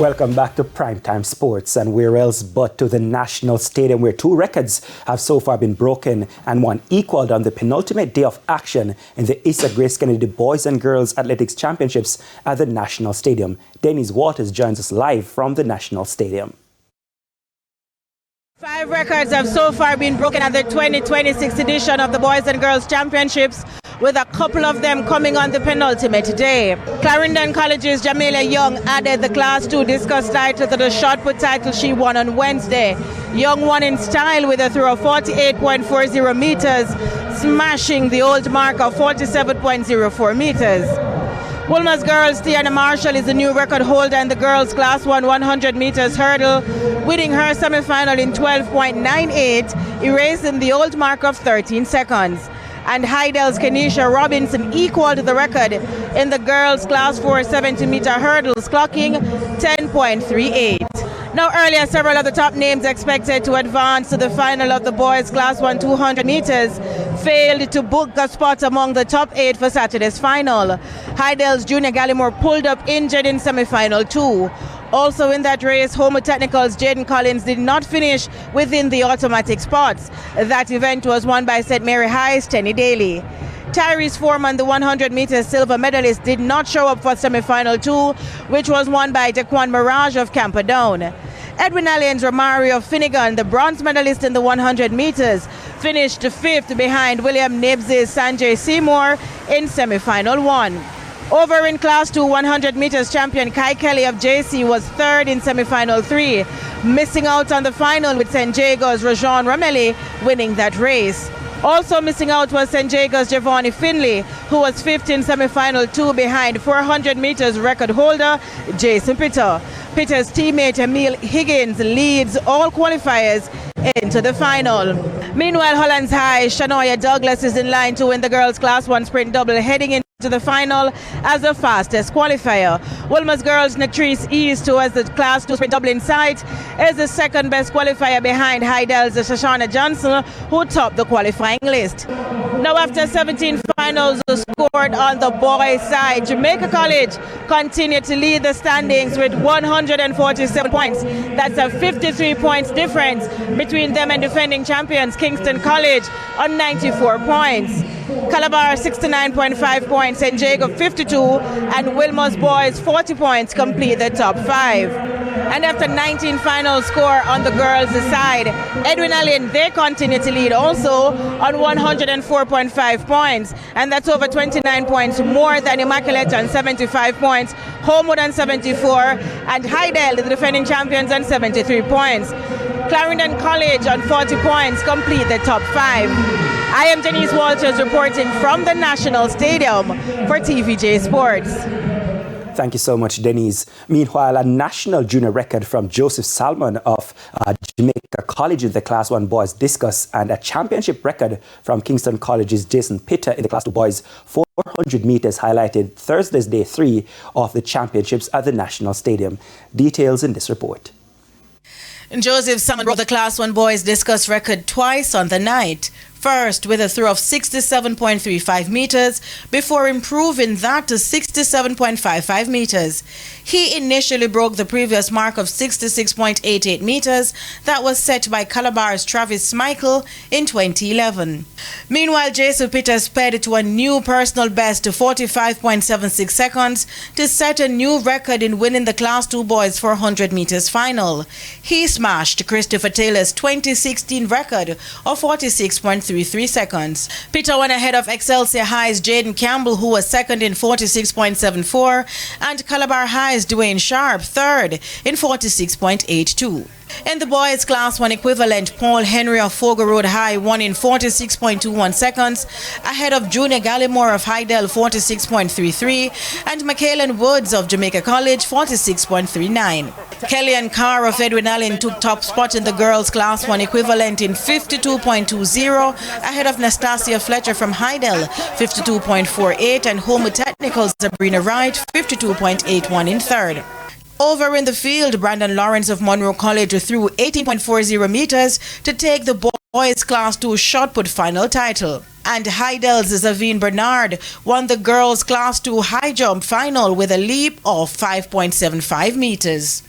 Welcome back to Primetime Sports, and where else but to the National Stadium, where two records have so far been broken and one equaled on the penultimate day of action in the Issa Grace Kennedy Boys and Girls Athletics Championships at the National Stadium. Denise Waters joins us live from the National Stadium. 5 records have so far been broken at the 2026 edition of the Boys and Girls Championships, with a couple of them coming on the penultimate day. Clarendon College's Jamila Young added the Class 2 discus title to the shot put title she won on Wednesday. Young won in style with a throw of 48.40 meters, smashing the old mark of 47.04 meters. Wilma's girls, Tiana Marshall, is the new record holder in the girls' Class 1 100 meters hurdle, winning her semi-final in 12.98, erasing the old mark of 13 seconds. And Heidel's Kenisha Robinson equaled the record in the girls' Class 4 70-meter hurdles, clocking 10.38. Now, earlier, several of the top names expected to advance to the final of the boys' Class 1 200 meters failed to book a spot among the top 8 for Saturday's final. Heidel's Junior Gallimore pulled up injured in semi-final 2. Also in that race, Homo Technical's Jaden Collins did not finish within the automatic spots. That event was won by St. Mary High's Tenny Daly. Tyrese Foreman, the 100-meter silver medalist, did not show up for semi-final 2, which was won by Daquan Mirage of Camperdown. Edwin Allen's Romario Finnegan, the bronze medalist in the 100 meters, finished 5th behind William Nibs' Sanjay Seymour in semi-final 1. Over in Class 2 100 meters champion Kai Kelly of JC was 3rd in semi-final 3, missing out on the final with St. Jago's Rajon Ramelli winning that race. Also missing out was St. Jago's Giovanni Finley, who was 5th in semi-final 2 behind 400 meters record holder Jason Pitter. Pitter's teammate Emil Higgins leads all qualifiers into the final. Meanwhile, Hollands High Shanoya Douglas is in line to win the girls' Class 1 sprint double, heading into the final as the fastest qualifier. Wilma's girls Natrice East, who has the Class 2 sprint double in sight, is the second best qualifier behind Heidel's Shoshana Johnson, who topped the qualifying list. Now, after 17 finals scored on the boys' side, Jamaica College continued to lead the standings with 147 points. That's a 53 points difference between them and defending champions Kingston College on 94 points. Calabar 69.5 points, St. Jacob 52, and Wilma's boys 40 points complete the top 5. And after 19 final score on the girls' side, Edwin Allen, they continue to lead also on 104.5 points, and that's over 29 points more than Immaculate on 75 points, Homewood on 74, and Heidel, the defending champions, on 73 points. Clarendon College on 40 points complete the top 5. I am Denise Waters reporting from the National Stadium for TVJ Sports. Thank you so much, Denise. Meanwhile, a national junior record from Joseph Salmon of Jamaica College in the Class 1 boys discus, and a championship record from Kingston College's Jason Pitter in the Class 2 boys 400 meters highlighted Thursday's day 3 of the championships at the National Stadium. Details in this report. Joseph Salmon broke the Class 1 boys discus record twice on the night. First with a throw of 67.35 meters before improving that to 67.55 meters. He initially broke the previous mark of 66.88 meters that was set by Calabar's Travis Michael in 2011. Meanwhile, Jason Pitter sped to a new personal best to 45.76 seconds to set a new record in winning the Class 2 boys 400 meters final. He smashed Christopher Taylor's 2016 record of 46.33 seconds. Pitter went ahead of Excelsior High's Jaden Campbell, who was second in 46.74, and Calabar High's Dwayne Sharp third in 46.82. In the boys' Class 1 equivalent, Paul Henry of Fogo Road High won in 46.21 seconds, ahead of Junior Gallimore of Heidel 46.33 and Michaelan Woods of Jamaica College 46.39. Kellyanne Carr of Edwin Allen took top spot in the girls' Class 1 equivalent in 52.20, ahead of Nastasia Fletcher from Heidel 52.48 and Homo Technical's Sabrina Wright 52.81 in third. Over in the field, Brandon Lawrence of Monroe College threw 18.40 meters to take the boys' Class 2 shot put final title. And Heidel's Zavine Bernard won the girls' Class 2 high jump final with a leap of 5.75 meters.